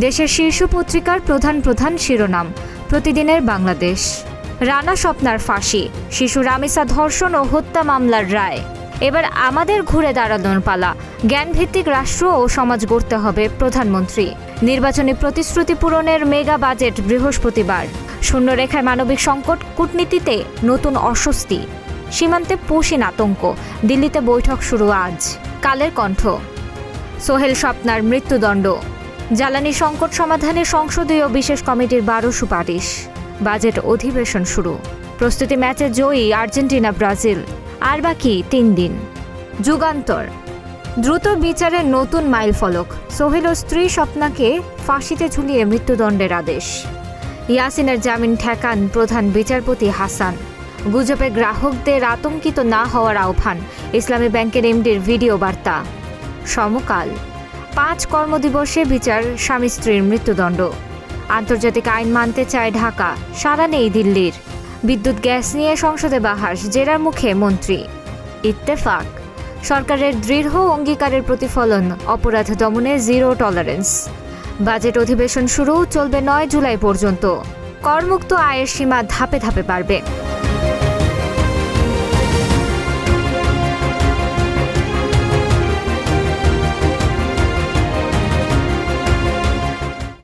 দেশের শীর্ষ পত্রিকার প্রধান প্রধান শিরোনাম। প্রতিদিনের বাংলাদেশ। রানা স্বপ্নার ফাঁসি, শিশু রামিসা ধর্ষণ ও হত্যা মামলার রায়। এবার আমাদের ঘুরে দাঁড়ানোর পালা। জ্ঞানভিত্তিক রাষ্ট্র ও সমাজ গড়তে হবে প্রধানমন্ত্রী। নির্বাচনী প্রতিশ্রুতি পূরণের মেগা বাজেট বৃহস্পতিবার। শূন্যরেখায় মানবিক সংকট, কূটনীতিতে নতুন অস্বস্তি। সীমান্তে পশ্চিম আতঙ্ক। দিল্লিতে বৈঠক শুরু আজ। কালের কণ্ঠ। সোহেল স্বপ্নার মৃত্যুদণ্ড। জ্বালানি সংকট সমাধানে সংসদীয় বিশেষ কমিটির 12 সুপারিশ। বাজেট অধিবেশন শুরু। প্রস্তুতি ম্যাচে জয়ী আর্জেন্টিনা ব্রাজিল। আর বাকি 3 দিন। যুগান্তর। দ্রুত বিচারের নতুন মাইলফলক। সোহেল ও স্ত্রী স্বপ্নাকে ফাঁসিতে ঝুলিয়ে মৃত্যুদণ্ডের আদেশ। ইয়াসিনের জামিন ঠেকান প্রধান বিচারপতি হাসান। গুজবে গ্রাহকদের আতঙ্কিত না হওয়ার আহ্বান। ইসলামী ব্যাংকের এমডির ভিডিও বার্তা। সমকাল। 5 কর্মদিবসে বিচার স্বামী স্ত্রীর মৃত্যুদণ্ড। আন্তর্জাতিক আইন মানতে চায় ঢাকা, সাড়া নেই দিল্লির। বিদ্যুৎ গ্যাস নিয়ে সংসদে বাহাস, জেরার মুখে মন্ত্রী। ইত্তেফাক। সরকারের দৃঢ় অঙ্গীকারের প্রতিফলন, অপরাধ দমনে জিরো টলারেন্স। বাজেট অধিবেশন শুরু, চলবে 9 জুলাই পর্যন্ত। করমুক্ত আয়ের সীমা ধাপে ধাপে বাড়বে।